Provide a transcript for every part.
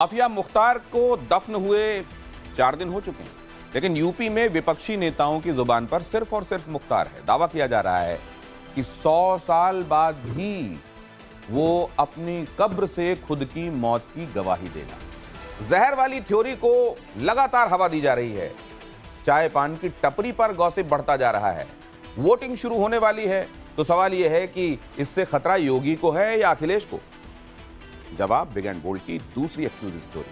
Mafia Mukhtar को दफन हुए 4 दिन हो चुके हैं, लेकिन यूपी में विपक्षी नेताओं की जुबान पर सिर्फ और सिर्फ मुख्तार है। दावा किया जा रहा है कि 100 साल बाद भी वो अपनी कब्र से खुद की मौत की गवाही देगा। जहर वाली थ्योरी को लगातार हवा दी जा रही है। चाय पान की टपरी पर गॉसिप बढ़ता जा रहा है। वोटिंग शुरू होने वाली है, तो सवाल यह है कि इससे खतरा योगी को है या अखिलेश को। जवाब बिग एंड बोल्ड की दूसरी एक्सक्लूसिव स्टोरी।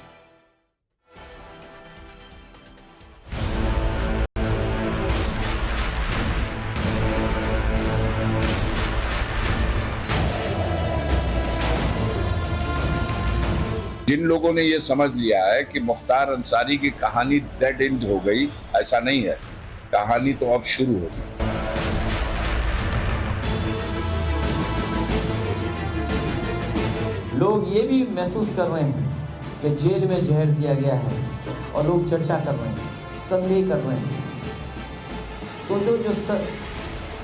जिन लोगों ने ये समझ लिया है कि मुख्तार अंसारी की कहानी डेड एंड हो गई, ऐसा नहीं है। कहानी तो अब शुरू होगी। लोग ये भी महसूस कर रहे हैं कि जेल में जहर दिया गया है और लोग चर्चा कर रहे हैं, संदेह कर रहे हैं। सोचो जो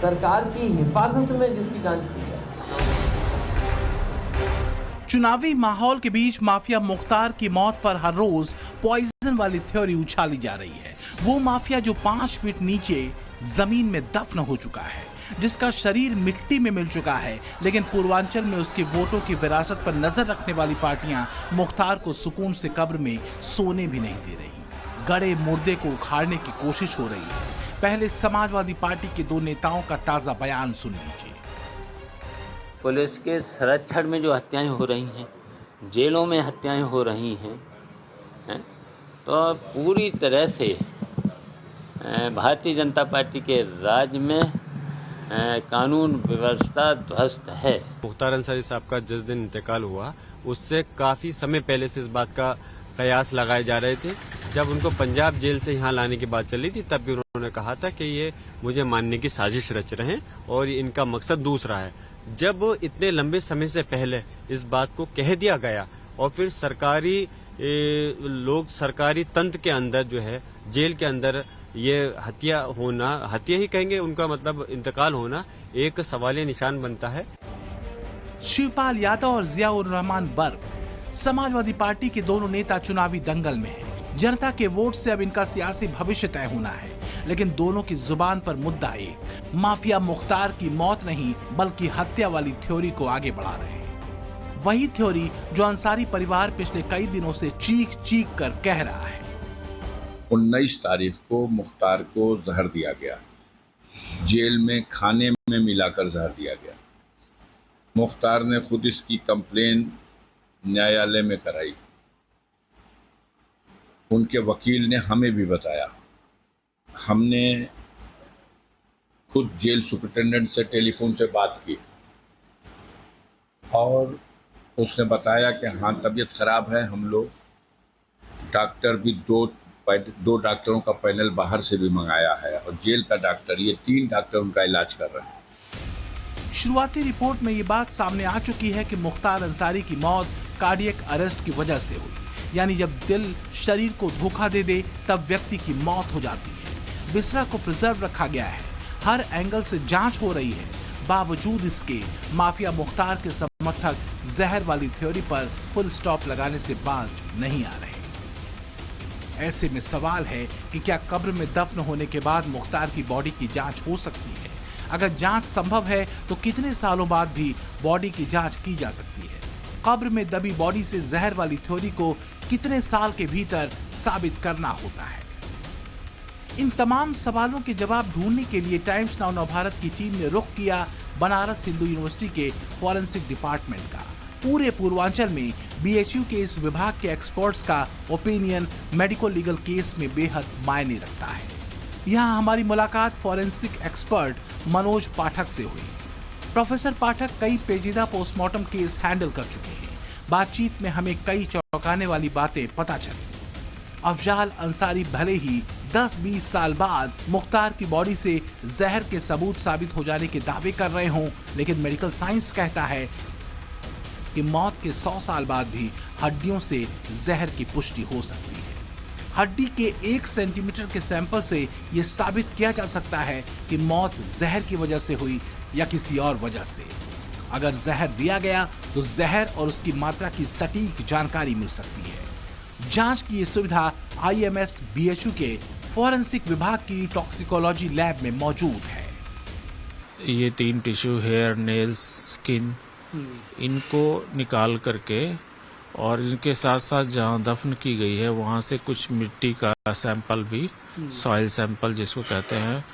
सरकार की हिफाजत में जिसकी जांच की जाए। चुनावी माहौल के बीच माफिया मुख्तार की मौत पर हर रोज पॉइजन वाली थ्योरी उछाली जा रही है। वो माफिया जो 5 फीट नीचे जमीन में दफन हो चुका है, जिसका शरीर मिट्टी में मिल चुका है, लेकिन पूर्वांचल में उसके वोटों की विरासत पर नजर रखने वाली पार्टियां मुख्तार को सुकून से कब्र में सोने भी नहीं दे रही। गड़े मुर्दे को उखाड़ने की कोशिश हो रही है। पहले समाजवादी पार्टी के 2 नेताओं का ताजा बयान सुन लीजिए। पुलिस के संरक्षण में जो हत्याएं हो रही हैं, जेलों में हत्याएं हो रही हैं, तो पूरी तरह से भारतीय जनता पार्टी के राज में कानून व्यवस्था ध्वस्त है। मुख्तार अंसारी साहब का जिस दिन इंतकाल हुआ, उससे काफ़ी समय पहले से इस बात का कयास लगाए जा रहे थे। जब उनको पंजाब जेल से यहाँ लाने की बात चली थी, तब भी उन्होंने कहा था कि ये मुझे मारने की साजिश रच रहे हैं और इनका मकसद दूसरा है। जब इतने लंबे समय से पहले इस बात को कह दिया गया और फिर सरकारी तंत्र के अंदर जो है, जेल के अंदर ये हत्या होना, हत्या ही कहेंगे, उनका मतलब इंतकाल होना एक सवालिया निशान बनता है। शिवपाल यादव और जियाउर रहमान बर्क समाजवादी पार्टी के दोनों नेता चुनावी दंगल में हैं। जनता के वोट से अब इनका सियासी भविष्य तय होना है, लेकिन दोनों की जुबान पर मुद्दा एक, माफिया मुख्तार की मौत नहीं बल्कि हत्या वाली थ्योरी को आगे बढ़ा रहे हैं। वही थ्योरी जो अंसारी परिवार पिछले कई दिनों से चीख चीख कर कह रहा है। 19 तारीख को मुख्तार को जहर दिया गया, जेल में खाने में मिलाकर जहर दिया गया। मुख्तार ने खुद इसकी कंप्लेन न्यायालय में कराई। उनके वकील ने हमें भी बताया। हमने खुद जेल सुपरिटेंडेंट से टेलीफोन से बात की और उसने बताया कि हाँ, तबीयत खराब है। हम लोग डॉक्टर भी दो डॉक्टरों का पैनल बाहर से भी मंगाया है और जेल का डॉक्टर, ये 3 डॉक्टर उनका इलाज कर रहे हैं। शुरुआती रिपोर्ट में ये बात सामने आ चुकी है कि मुख्तार अंसारी की मौत कार्डियक अरेस्ट की वजह से हुई, यानी जब दिल शरीर को धोखा दे दे तब व्यक्ति की मौत हो जाती है। बिस्रा को प्रिजर्व रखा गया है, हर एंगल से जांच हो रही है। बावजूद इसके माफिया मुख्तार के समर्थक जहर वाली थ्योरी पर फुल स्टॉप लगाने से बाज नहीं आ रहे। ऐसे में सवाल है कि क्या कब्र में दफन होने के बाद मुख्तार की बॉडी की जांच हो सकती है? अगर जांच संभव है तो कितने सालों बाद भी बॉडी की जांच की जा सकती है? कब्र में दबी बॉडी से जहर वाली थ्योरी को कितने साल के भीतर साबित करना होता है? इन तमाम सवालों के जवाब ढूंढने के लिए टाइम्स नाउ नवभारत की टीम ने रुख किया बनारस हिंदू यूनिवर्सिटी के फॉरेंसिक डिपार्टमेंट का। पूरे पूर्वांचल में बीएचयू के इस विभाग के एक्सपर्ट्स का ओपिनियन मेडिको लीगल केस में बेहद मायने रखता है। यहाँ हमारी मुलाकात फॉरेंसिक एक्सपर्ट मनोज पाठक से हुई। प्रोफेसर पाठक कई पेचीदा पोस्टमार्टम केस हैंडल कर चुके हैं। बातचीत में हमें कई चौंकाने वाली बातें पता चली। अफजाल अंसारी भले ही 10-20 साल बाद मुख्तार की बॉडी से जहर के सबूत साबित हो जाने के दावे कर रहे हों, लेकिन मेडिकल साइंस कहता है कि मौत के 100 साल बाद भी हड्डियों से जहर की पुष्टि हो सकती है। हड्डी के 1 सेंटीमीटर के सैंपल से यह साबित किया जा सकता है कि मौत जहर की वजह से हुई या किसी और वजह से। अगर जहर दिया गया तो जहर और उसकी मात्रा की सटीक जानकारी मिल सकती है। जांच की ये सुविधा IMS BHU के फॉरेंसिक विभाग की टॉक्सिकोलॉजी लैब में मौजूद है। ये 3 टिश्यू, हेयर, नेल्स, स्किन, इनको निकाल करके और इनके साथ साथ जहाँ दफन की गई है वहाँ से कुछ मिट्टी का सैंपल भी, सॉइल सैंपल जिसको कहते हैं,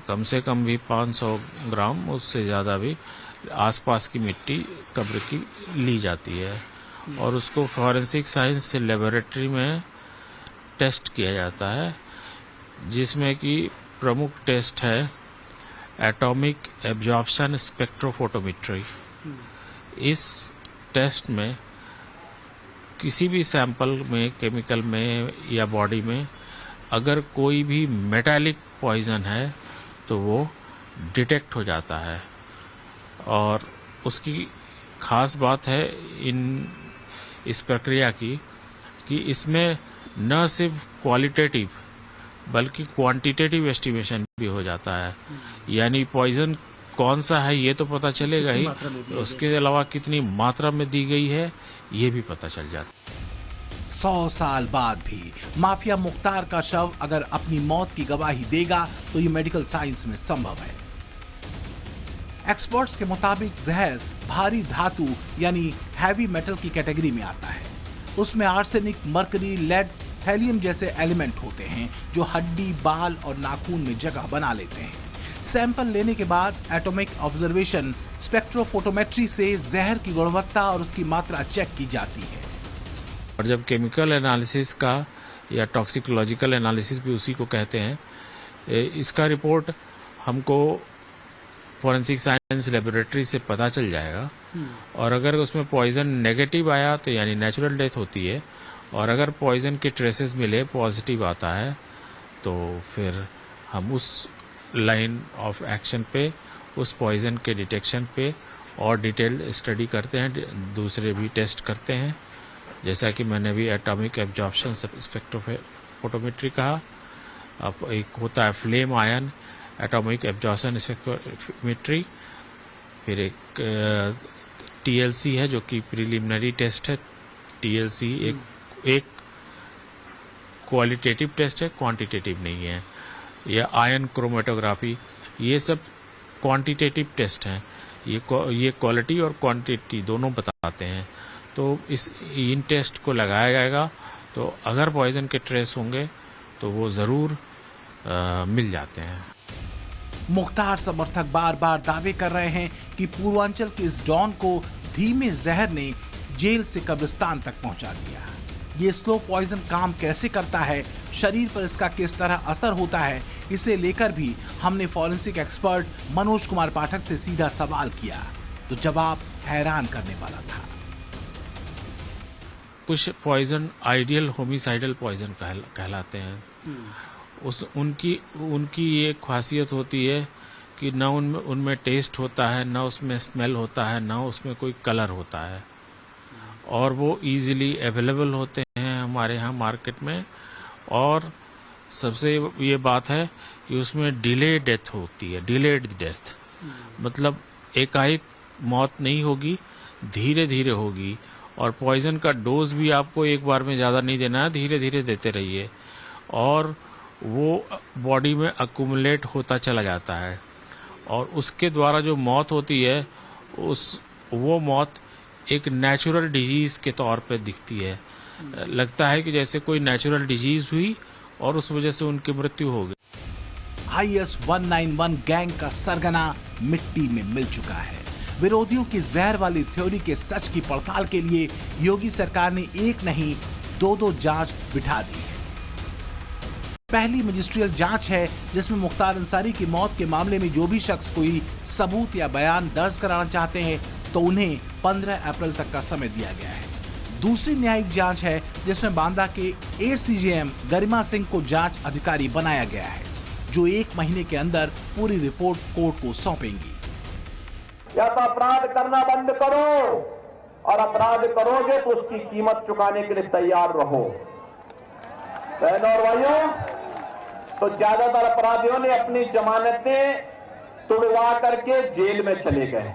कम से कम भी 500 ग्राम, उससे ज़्यादा भी आसपास की मिट्टी कब्र की ली जाती है और उसको फॉरेंसिक साइंस से लेबोरेटरी में टेस्ट किया जाता है, जिसमें कि प्रमुख टेस्ट है एटॉमिक एब्जॉर्प्शन स्पेक्ट्रोफोटोमेट्री। इस टेस्ट में किसी भी सैंपल में, केमिकल में या बॉडी में अगर कोई भी मेटालिक पॉइजन है तो वो डिटेक्ट हो जाता है। और उसकी खास बात है इस प्रक्रिया की कि इसमें न सिर्फ क्वालिटेटिव बल्कि क्वांटिटेटिव एस्टिमेशन भी हो जाता है, यानी पॉइजन कौन सा है ये तो पता चलेगा ही, उसके अलावा कितनी मात्रा में दी गई है ये भी पता चल जाता है। 100 साल बाद भी माफिया मुख्तार का शव अगर अपनी मौत की गवाही देगा तो ये मेडिकल साइंस में संभव है। एक्सपर्ट्स के मुताबिक जहर भारी धातु यानी हैवी मेटल की कैटेगरी में आता है। उसमें आर्सेनिक, मरकरी, लेड, हेलियम जैसे एलिमेंट होते हैं जो हड्डी, बाल और नाखून में जगह बना लेते हैं। सैंपल लेने के बाद एटॉमिक ऑब्जर्वेशन स्पेक्ट्रोफोटोमेट्री से जहर की गुणवत्ता और उसकी मात्रा चेक की जाती है। और जब केमिकल एनालिसिस का या टॉक्सिकोलॉजिकल एनालिसिस भी उसी को कहते हैं, इसका रिपोर्ट हमको फॉरेंसिक साइंस लेबोरेटरी से पता चल जाएगा और अगर उसमें पॉइजन नेगेटिव आया तो यानी नेचुरल डेथ होती है, और अगर पॉइजन के ट्रेसेस मिले, पॉजिटिव आता है, तो फिर हम उस लाइन ऑफ एक्शन पे, उस पॉइजन के डिटेक्शन पे और डिटेल्ड स्टडी करते हैं, दूसरे भी टेस्ट करते हैं, जैसा कि मैंने भी एटॉमिक एब्जॉर्प्शन स्पेक्ट्रोफोटोमेट्री कहा। अब एक होता है flame ion atomic absorption spectrometry, फिर एक TLC है जो कि प्रिलिमिनरी टेस्ट है। TLC एक क्वालिटेटिव टेस्ट है, क्वांटिटेटिव नहीं है। या आयन क्रोमेटोग्राफी, ये सब क्वांटिटेटिव टेस्ट हैं। ये क्वालिटी और क्वांटिटी दोनों बताते हैं। तो इन टेस्ट को लगाया जाएगा तो अगर पॉइजन के ट्रेस होंगे तो वो ज़रूर मिल जाते हैं। मुख्तार समर्थक बार बार दावे कर रहे हैं कि पूर्वांचल के इस डॉन को धीमे जहर ने जेल से कब्रिस्तान तक पहुंचा दिया। ये स्लो पॉइजन काम कैसे करता है, शरीर पर इसका किस तरह असर होता है, इसे लेकर भी हमने फॉरेंसिक एक्सपर्ट मनोज कुमार पाठक से सीधा सवाल किया तो जवाब हैरान करने वाला था। कुछ पॉइजन आइडियल होमिसाइडल पॉइजन कहलाते हैं। उनकी ये खासियत होती है कि न उनमें टेस्ट होता है, न उसमें स्मेल होता है, न उसमें कोई कलर होता है, और वो इजीली अवेलेबल होते हैं हमारे यहाँ मार्केट में। और सबसे ये बात है कि उसमें डिले डेथ होती है, डिलेड डेथ, मतलब एकाएक मौत नहीं होगी, धीरे धीरे होगी। और पॉइजन का डोज भी आपको एक बार में ज़्यादा नहीं देना है, धीरे धीरे देते रहिए और वो बॉडी में अक्यूमुलेट होता चला जाता है और उसके द्वारा जो मौत होती है वो मौत एक नेचुरल डिजीज के तौर पे दिखती है। लगता है कि जैसे कोई नेचुरल डिजीज हुई और उस वजह से उनकी मृत्यु हो गई। IS 191 गैंग का सरगना मिट्टी में मिल चुका है। विरोधियों की जहर वाली थ्योरी के सच की पड़ताल के लिए योगी सरकार ने एक नहीं 2 जांच बिठा दी है। पहली मजिस्ट्रियल जांच है जिसमें मुख्तार अंसारी की मौत के मामले में जो भी शख्स कोई सबूत या बयान दर्ज कराना चाहते हैं तो उन्हें 15 अप्रैल तक का समय दिया गया है। दूसरी न्यायिक जांच है जिसमें बांदा के ACJM गरिमा सिंह को जांच अधिकारी बनाया गया है, जो 1 महीने के अंदर पूरी रिपोर्ट कोर्ट को सौंपेंगी। या तो अपराध करना बंद करो और अपराध करोगे तो उसकी कीमत चुकाने के लिए तैयार रहो। बहनों और भाइयों, तो ज्यादातर अपराधियों ने अपनी जमानतें तुड़वा करके जेल में चले गए।